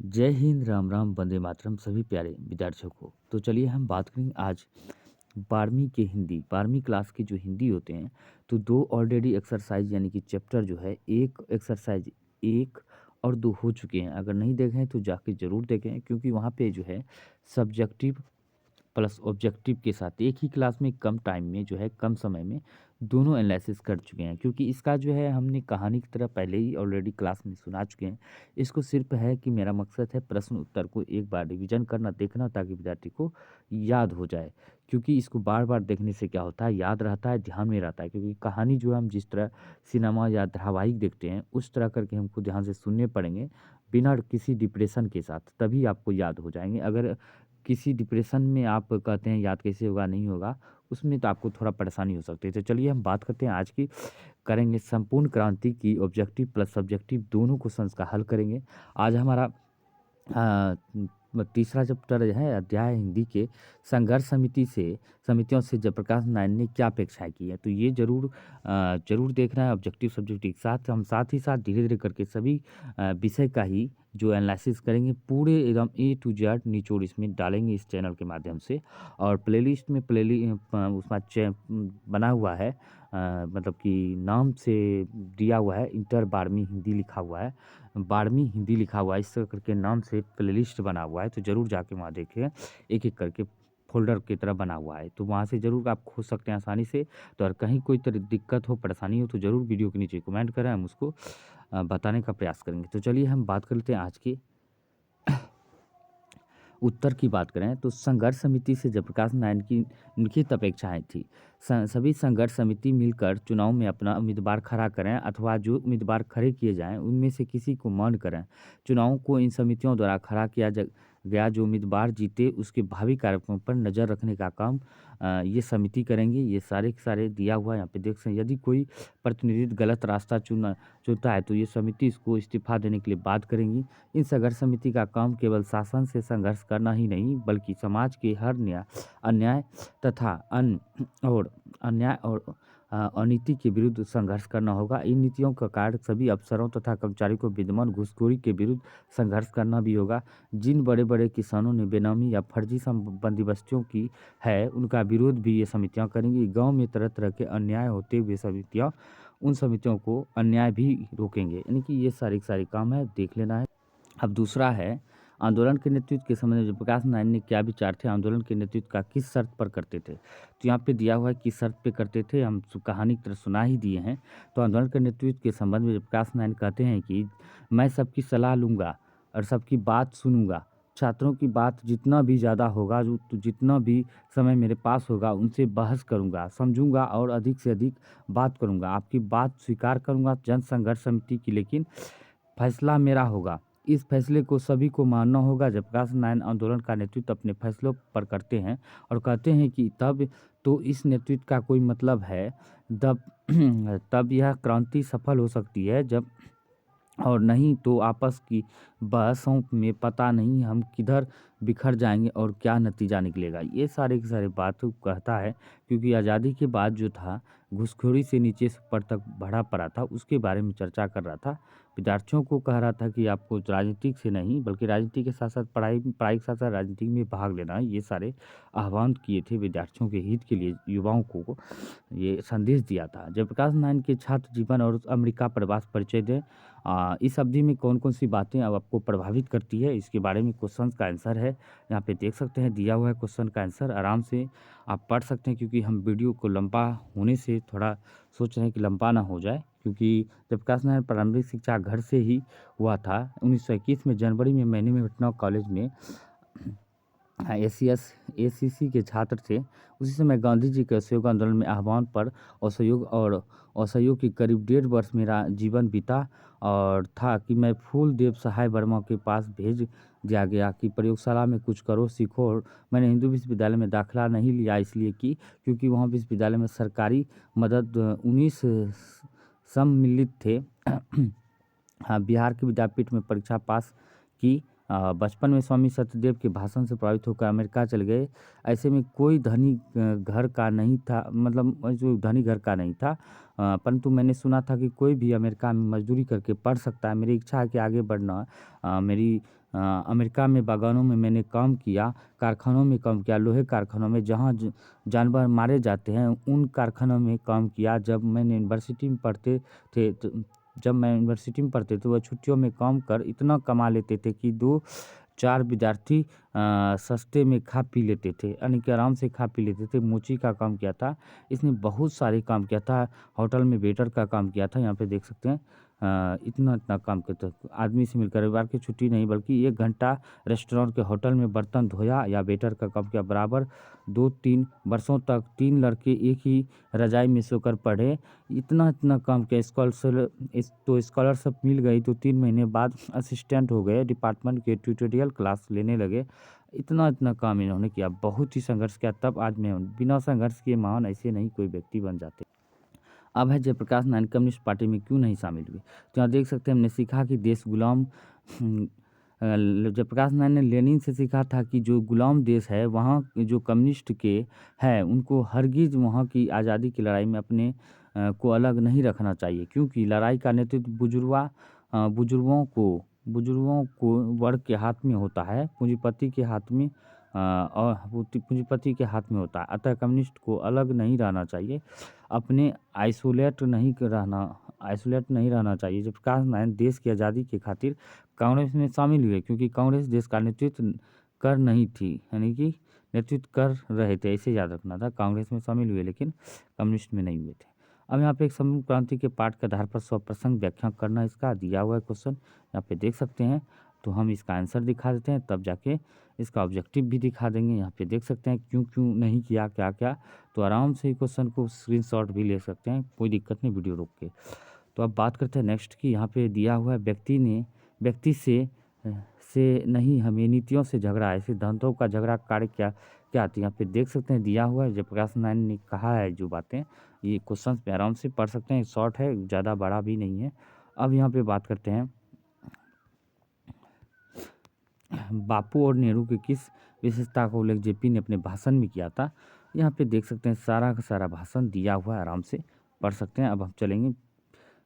जय हिंद, राम राम, वंदे मातरम सभी प्यारे विद्यार्थियों को। तो चलिए हम बात करेंगे आज 12वीं के हिंदी 12वीं क्लास के जो हिंदी होते हैं। तो दो ऑलरेडी एक्सरसाइज यानी कि चैप्टर जो है एक एक्सरसाइज 1 और 2 हो चुके हैं। अगर नहीं देखे हैं तो जाके ज़रूर देखें, क्योंकि वहाँ पे जो है सब्जेक्टिव प्लस ऑब्जेक्टिव के साथ एक ही क्लास में कम टाइम में जो है कम समय में दोनों एनालिसिस कर चुके हैं। क्योंकि इसका जो है हमने कहानी की तरह पहले ही ऑलरेडी क्लास में सुना चुके हैं। इसको सिर्फ है कि मेरा मकसद है प्रश्न उत्तर को एक बार रिवीजन करना, देखना, ताकि विद्यार्थी को याद हो जाए। क्योंकि इसको बार बार देखने से क्या होता है, याद रहता है, ध्यान में रहता है। क्योंकि कहानी जो है हम जिस तरह सिनेमा या धारावाहिक देखते हैं उस तरह करके हमको ध्यान से सुनने पड़ेंगे, बिना किसी डिप्रेशन के साथ, तभी आपको याद हो जाएंगे। अगर किसी डिप्रेशन में आप कहते हैं याद कैसे होगा, नहीं होगा, उसमें तो आपको थोड़ा परेशानी हो सकती है। तो चलिए हम बात करते हैं आज की, करेंगे संपूर्ण क्रांति की ऑब्जेक्टिव प्लस सब्जेक्टिव दोनों क्वेश्चंस का हल करेंगे। आज हमारा अ, तीसरा चैप्टर है अध्याय हिंदी के संघर्ष समितियों से जयप्रकाश नारायण ने क्या अपेक्षाएं की है। तो ये जरूर देखना है ऑब्जेक्टिव सब्जेक्टिव के साथ। हम साथ ही साथ धीरे धीरे करके सभी विषय का ही जो एनालिसिस करेंगे, पूरे एकदम ए टू जेड निचोड़ इसमें डालेंगे इस चैनल के माध्यम से। और प्लेलिस्ट में बना हुआ है, मतलब कि नाम से दिया हुआ है इंटर 12वीं हिंदी लिखा हुआ है, 12वीं हिंदी लिखा हुआ है, इस तरह करके नाम से प्लेलिस्ट बना हुआ है। तो ज़रूर जाके वहाँ देखिए, एक एक करके फोल्डर की तरह बना हुआ है, तो वहाँ से ज़रूर आप खोज सकते हैं आसानी से। तो अगर कहीं कोई तरह दिक्कत हो, परेशानी हो, तो ज़रूर वीडियो के नीचे कमेंट करें, हम उसको बताने का प्रयास करेंगे। तो चलिए हम बात कर लेते हैं आज की उत्तर की। बात करें तो संघर्ष समिति से जयप्रकाश नारायण की लिखित अपेक्षाएं थी। सभी संघर्ष समिति मिलकर चुनाव में अपना उम्मीदवार खड़ा करें, अथवा जो उम्मीदवार खड़े किए जाएं उनमें से किसी को मान करें। चुनाव को इन समितियों द्वारा खड़ा किया गया जो उम्मीदवार जीते उसके भावी कार्यक्रमों पर नज़र रखने का काम ये समिति करेंगे। ये सारे के सारे दिया हुआ है, यहाँ पे देख सकते हैं। यदि कोई प्रतिनिधि गलत रास्ता चुनता है तो ये समिति इसको इस्तीफा देने के लिए बात करेंगी। इन संघर्ष समिति का काम केवल शासन से संघर्ष करना ही नहीं, बल्कि समाज के हर अन्याय तथा अन्याय और अनीति के विरुद्ध संघर्ष करना होगा। इन नीतियों का कार्य सभी अफसरों तथा कर्मचारियों को विद्यमान घूसखोरी के विरुद्ध संघर्ष करना भी होगा। जिन बड़े बड़े किसानों ने बेनामी या फर्जी बंदोबस्तियों की है, उनका विरोध भी ये समितियां करेंगी। गांव में तरह तरह के अन्याय होते हुए समितियां उन समितियों को अन्याय भी रोकेंगे। यानी कि ये सारे काम है, देख लेना है। अब दूसरा है आंदोलन के नेतृत्व के संबंध में जयप्रकाश नारायण ने क्या विचार थे, आंदोलन के नेतृत्व का किस शर्त पर करते थे। तो यहाँ पे दिया हुआ है किस शर्त पे करते थे, हम कहानी की तरह सुना ही दिए हैं। तो आंदोलन के नेतृत्व के संबंध में जयप्रकाश नारायण कहते हैं कि मैं सबकी सलाह लूँगा और सबकी बात सुनूंगा। छात्रों की बात जितना भी ज़्यादा होगा, तो जितना भी समय मेरे पास होगा उनसे बहस करूंगा, समझूंगा और अधिक से अधिक बात करूंगा। आपकी बात स्वीकार करूंगा जन संघर्ष समिति की, लेकिन फैसला मेरा होगा। इस फैसले को सभी को मानना होगा। जयप्रकाश नारायण आंदोलन का नेतृत्व अपने फैसलों पर करते हैं और कहते हैं कि तब तो इस नेतृत्व का कोई मतलब है, तब तब यह क्रांति सफल हो सकती है, जब और नहीं तो आपस की बहसों में पता नहीं हम किधर बिखर जाएंगे और क्या नतीजा निकलेगा। ये सारे के सारे बात कहता है, क्योंकि आज़ादी के बाद जो था घूसखोरी से नीचे से ऊपर तक बढ़ा पड़ा था, उसके बारे में चर्चा कर रहा था। विद्यार्थियों को कह रहा था कि आपको राजनीतिक से नहीं, बल्कि राजनीति के साथ साथ पढ़ाई के साथ साथ राजनीति में भाग लेना है। ये सारे आह्वान किए थे विद्यार्थियों के हित के लिए, युवाओं को ये संदेश दिया था। जयप्रकाश नारायण के छात्र जीवन और अमेरिका प्रवास परिचय दें। इस अवधि में कौन कौन सी बातें अब आपको प्रभावित करती है, इसके बारे में क्वेश्चन का आंसर है, यहाँ पे देख सकते हैं दिया हुआ है क्वेश्चन का आंसर। आराम से आप पढ़ सकते हैं, क्योंकि हम वीडियो को लंबा होने से थोड़ा सोच रहे हैं कि लंबा ना हो जाए। क्योंकि जयप्रकाश नारायण प्रारंभिक शिक्षा घर से ही हुआ था। 1921 में जनवरी में मैंने भटनागर कॉलेज में ACC के छात्र थे। उसी समय गांधी जी के असहयोग आंदोलन में आह्वान पर असहयोग के करीब 1.5 वर्ष मेरा जीवन बीता और था कि मैं फूलदेव सहाय वर्मा के पास भेज दिया गया कि प्रयोगशाला में कुछ करो, सीखो। और मैंने हिंदू विश्वविद्यालय में दाखिला नहीं लिया इसलिए कि क्योंकि वहाँ विश्वविद्यालय में सरकारी मदद 19 सम्मिलित थे। हाँ, बिहार के विद्यापीठ में परीक्षा पास की। बचपन में स्वामी सत्यदेव के भाषण से प्रभावित होकर अमेरिका चले गए। ऐसे में कोई धनी घर का नहीं था, मतलब जो धनी घर का नहीं था, परंतु मैंने सुना था कि कोई भी अमेरिका में मजदूरी करके पढ़ सकता है। मेरी इच्छा है कि आगे बढ़ना। मेरी अमेरिका में बागानों में मैंने काम किया, कारखानों में काम किया, लोहे कारखानों में जहाँ जानवर मारे जाते हैं उन कारखानों में काम किया। जब मैं यूनिवर्सिटी में पढ़ते थे तो वह छुट्टियों में काम कर इतना कमा लेते थे कि 2-4 विद्यार्थी सस्ते में खा पी लेते थे, यानी कि आराम से खा पी लेते थे। मोची का काम किया था, इसने बहुत सारे काम किया था, होटल में वेटर का काम किया था। यहाँ पे देख सकते हैं इतना काम करता आदमी से मिलकर। रविवार की छुट्टी नहीं बल्कि 1 घंटा रेस्टोरेंट के होटल में बर्तन धोया या वेटर का काम किया। बराबर 2-3 वर्षों तक 3 लड़के एक ही रजाई में सोकर पढ़े। इतना काम किया। स्कॉलरशिप मिल गई तो 3 महीने बाद असिस्टेंट हो गए, डिपार्टमेंट के ट्यूटोरियल क्लास लेने लगे। इतना काम इन्होंने किया, बहुत ही संघर्ष किया, तब आज मैं हूँ। बिना संघर्ष किए महान ऐसे नहीं कोई व्यक्ति बन जाते। अब है जयप्रकाश नारायण कम्युनिस्ट पार्टी में क्यों नहीं शामिल हुए। तो यहाँ देख सकते हैं हमने सीखा कि देश गुलाम जयप्रकाश नारायण ने लेनिन से सीखा था कि जो गुलाम देश है वहाँ जो कम्युनिस्ट के हैं उनको हरगिज़ वहाँ की आज़ादी की लड़ाई में अपने को अलग नहीं रखना चाहिए, क्योंकि लड़ाई का नेतृत्व बुजुर्गों को वर्ग के हाथ में होता है, पूंजीपति के हाथ में होता है। अतः कम्युनिस्ट को अलग नहीं रहना चाहिए, अपने आइसोलेट नहीं रहना चाहिए। जयप्रकाश नारायण देश की आज़ादी के खातिर कांग्रेस में शामिल हुए, क्योंकि कांग्रेस देश का नेतृत्व कर नहीं थी, यानी कि नेतृत्व कर रहे थे, ऐसे याद रखना था। कांग्रेस में शामिल हुए लेकिन कम्युनिस्ट में नहीं हुए थे। अब यहाँ पे एक समूह क्रांति के पाठ के आधार पर स्वप्रसंग व्याख्या करना इसका दिया हुआ है क्वेश्चन, यहाँ पे देख सकते हैं। तो हम इसका आंसर दिखा देते हैं, तब जाके इसका ऑब्जेक्टिव भी दिखा देंगे। यहाँ पे देख सकते हैं क्यों नहीं किया, क्या। तो आराम से क्वेश्चन को स्क्रीनशॉट भी ले सकते हैं, कोई दिक्कत नहीं वीडियो रोक के। तो अब बात करते हैं नेक्स्ट की। यहाँ पे दिया हुआ है व्यक्ति से नहीं हमें नीतियों से झगड़ा है, सिद्धांतों का झगड़ा कार्य क्या आती है। यहाँ पे देख सकते हैं दिया हुआ है, जयप्रकाश नारायण ने कहा है जो बातें, ये क्वेश्चन पे आराम से पढ़ सकते हैं, शॉर्ट है, ज़्यादा बड़ा भी नहीं है। अब यहाँ पे बात करते हैं बापू और नेहरू की किस विशेषता का उल्लेख जेपी ने अपने भाषण में किया था। यहाँ पे देख सकते हैं सारा का सारा भाषण दिया हुआ है, आराम से पढ़ सकते हैं। अब हम चलेंगे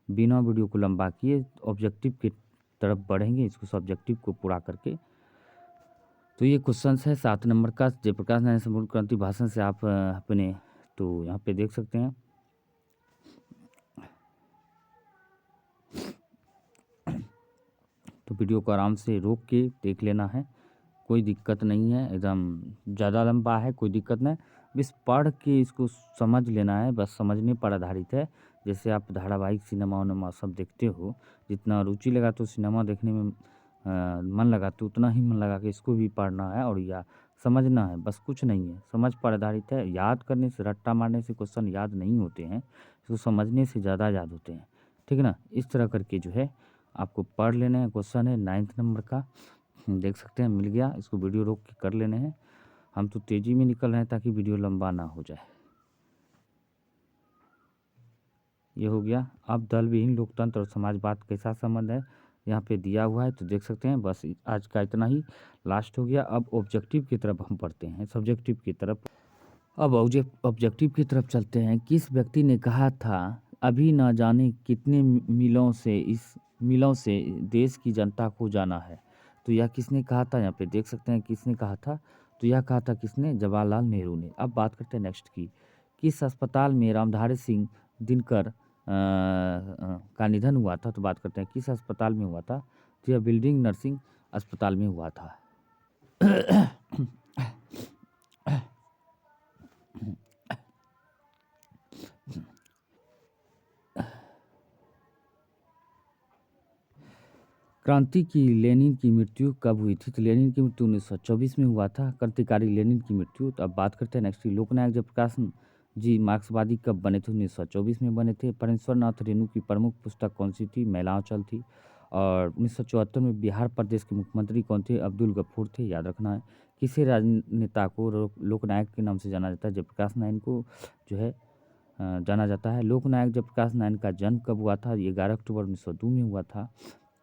बिना वीडियो को लंबा किए ऑब्जेक्टिव की तरफ बढ़ेंगे, इसको सब्जेक्टिव को पूरा करके। तो ये क्वेश्चन है 7 नंबर का, जयप्रकाश नारायण संपूर्ण क्रांति भाषण से आप अपने, तो यहाँ पे देख सकते हैं तो वीडियो को आराम से रोक के देख लेना है, कोई दिक्कत नहीं है। एकदम ज़्यादा लंबा है, कोई दिक्कत नहीं, बस पढ़ के इसको समझ लेना है, बस समझने पर आधारित है। जैसे आप धारावाहिक सिनेमा उनेमा सब देखते हो, जितना रुचि लगा तो सिनेमा देखने में मन लगा तो उतना ही मन लगा के इसको भी पढ़ना है और या समझना है, बस कुछ नहीं है। समझ पर आधारित है, याद करने से, रट्टा मारने से क्वेश्चन याद नहीं होते हैं, इसको समझने से ज़्यादा याद होते हैं, ठीक है ना। इस तरह करके जो है आपको पढ़ लेना है। क्वेश्चन है 9 नंबर का, देख सकते हैं मिल गया, इसको वीडियो रोक के कर लेने हैं। हम तो तेज़ी में निकल रहे हैं ताकि वीडियो लंबा ना हो जाए। ये हो गया। अब दल विहीन लोकतंत्र और समाजवाद कैसा संबंध है, यहाँ पे दिया हुआ है, तो देख सकते हैं। बस आज का इतना ही, लास्ट हो गया। अब ऑब्जेक्टिव की तरफ हम पढ़ते हैं, सब्जेक्टिव की तरफ। अब ऑब्जेक्टिव की तरफ चलते हैं। किस व्यक्ति ने कहा था अभी ना जाने कितने मिलों से देश की जनता को जाना है। तो यह किसने कहा था, यहाँ पे देख सकते हैं किसने कहा था। तो यह कहा था किसने, जवाहरलाल नेहरू ने। अब बात करते हैं नेक्स्ट की, किस अस्पताल में रामधारी सिंह दिनकर का निधन हुआ था। तो बात करते हैं किस अस्पताल में हुआ था, तो यह बिल्डिंग नर्सिंग अस्पताल में हुआ था। क्रांति की लेनिन की मृत्यु कब हुई थी, तो लेनिन की मृत्यु 1924 में हुआ था, क्रांतिकारी लेनिन की मृत्यु। तो अब बात करते हैं नेक्स्ट की, लोकनायक जयप्रकाश जी मार्क्सवादी कब बने थे, 1924 में बने थे। परेश्वर नाथ रेणु की प्रमुख पुस्तक कौन सी थी, मैलांचल थी। और 1974 में बिहार प्रदेश के मुख्यमंत्री कौन थे, अब्दुल गफूर थे, याद रखना है। किसी राजनेता को लोकनायक के नाम से जाना जाता है, जयप्रकाश नारायण को जो है जाना जाता है। लोकनायक जयप्रकाश नारायण का जन्म कब हुआ था, 11 अक्टूबर 1902 में हुआ था।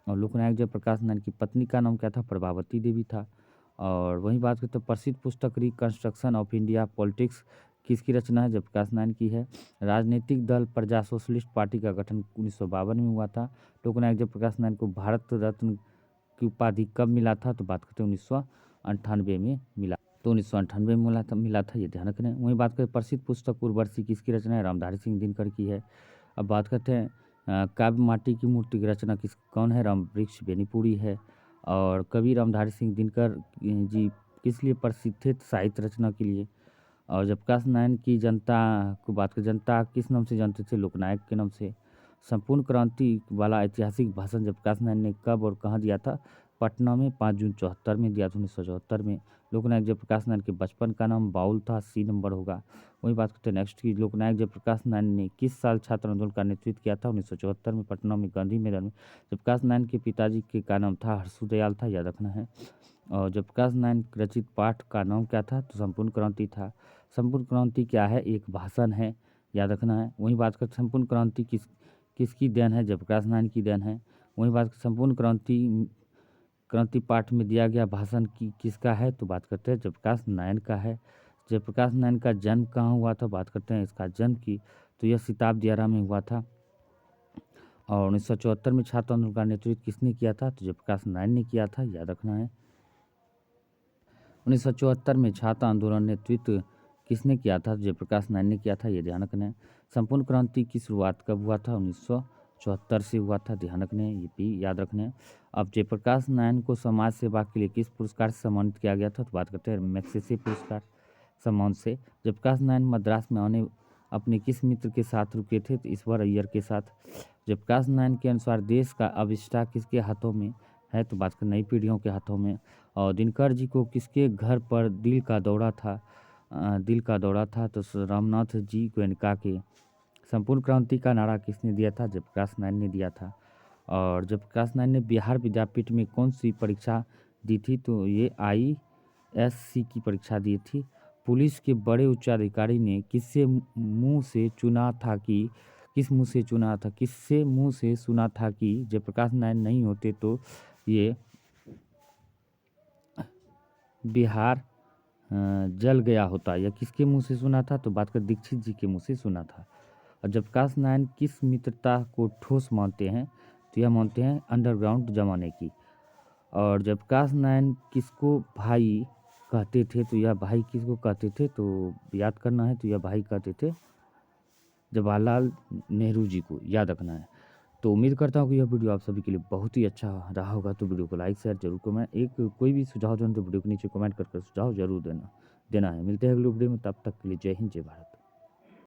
और लोकनायक जयप्रकाश नारायण की पत्नी का नाम क्या था, प्रभावती देवी था। और वहीं बात करते हैं प्रसिद्ध पुस्तक रिकंस्ट्रक्शन ऑफ इंडिया पॉलिटिक्स किसकी रचना है, जयप्रकाश नारायण की है। राजनीतिक दल प्रजा सोशलिस्ट पार्टी का गठन 1952 में हुआ था। लोकनायक जयप्रकाश नारायण को भारत रत्न की उपाधि कब मिला था, तो बात करते हैं 1998 में मिला। तो 1998 में मिला था, ये ध्यान रखना है। वहीं बात करें प्रसिद्ध पुस्तक उर्वशी किसकी रचना है, रामधारी सिंह दिनकर की है। अब बात करते हैं काव्य माटी की मूर्ति की रचना कौन है, रामवृक्ष बेनीपुरी है। और कवि रामधारी सिंह दिनकर जी किस लिए प्रसिद्ध थे, साहित्य रचना के लिए। और जब प्रकाश नारायण की जनता को बात करें, जनता किस नाम से जानते थे, लोकनायक के नाम से। संपूर्ण क्रांति वाला ऐतिहासिक भाषण जब प्रकाश नारायण ने कब और कहाँ दिया था, पटना में 5 जून 74 में दिया था, 1974 में। लोकनायक जयप्रकाश नारायण के बचपन का नाम बाउल था, सी नंबर होगा। वही बात करते हैं नेक्स्ट की, लोकनायक जयप्रकाश नारायण ने किस साल छात्र आंदोलन का नेतृत्व किया था, 1974 में, पटना में गांधी मैदान में। जयप्रकाश नारायण के पिताजी के का नाम था हर्षुदयाल था, याद रखना है। और जयप्रकाश नारायण रचित पाठ का नाम क्या था, तो संपूर्ण क्रांति था। संपूर्ण क्रांति क्या है, एक भाषण है, याद रखना है। वहीं बात करते संपूर्ण क्रांति किसकी देन है, जयप्रकाश नारायण की देन है। वहीं बात संपूर्ण क्रांति पाठ में दिया गया भाषण किसका है, तो बात करते हैं जयप्रकाश नारायण का है। जयप्रकाश नारायण का जन्म कहाँ हुआ था, बात करते हैं इसका जन्म की, तो यह सिताब दियारा में हुआ था। और 1974 में छात्र आंदोलन का नेतृत्व किसने किया था, तो जयप्रकाश नारायण ने किया था, याद रखना है। 1974 में छात्र आंदोलन नेतृत्व किसने किया था, जयप्रकाश नारायण ने किया था, ये ध्यान रखना है। संपूर्ण क्रांति की शुरुआत कब हुआ था, 1974 से हुआ था, ध्यान रखने ये भी याद रखने हैं। अब जयप्रकाश नारायण को समाज सेवा के लिए किस पुरस्कार से सम्मानित किया गया था, तो बात करते हैं मैग्सेसे पुरस्कार सम्मान से। जयप्रकाश नारायण मद्रास में आने अपने किस मित्र के साथ रुके थे, तो ईश्वर अय्यर के साथ। जयप्रकाश नारायण के अनुसार देश का अविष्टा किसके हाथों में है, तो बात कर नई पीढ़ियों के हाथों में। और दिनकर जी को किसके घर पर दिल का दौरा था, तो रामनाथ जी गोयनका के। संपूर्ण क्रांति का नारा किसने दिया था, जयप्रकाश नारायण ने दिया था। और जयप्रकाश नारायण ने बिहार विद्यापीठ में कौन सी परीक्षा दी थी, तो ये ISC की परीक्षा दी थी। पुलिस के बड़े उच्चाधिकारी ने किससे मुंह से सुना था कि जयप्रकाश नारायण नहीं होते तो ये बिहार जल गया होता, या किसके मुंह से सुना था, तो बात कर दीक्षित जी के मुंह से सुना था। और जयप्रकाश नारायण किस मित्रता को ठोस मानते हैं, तो यह मानते हैं अंडरग्राउंड जमाने की। और जयप्रकाश नारायण किसको भाई कहते थे, तो यह भाई किसको कहते थे, तो याद करना है, तो यह भाई कहते थे जवाहरलाल नेहरू जी को, याद रखना है। तो उम्मीद करता हूँ कि यह वीडियो आप सभी के लिए बहुत ही अच्छा रहा होगा। तो वीडियो को लाइक शेयर जरूर करें। कोई भी सुझाव जो है तो वीडियो के नीचे कमेंट करके सुझाव जरूर देना है। मिलते हैं अगले वीडियो में, तब तक के लिए जय हिंद जय भारत।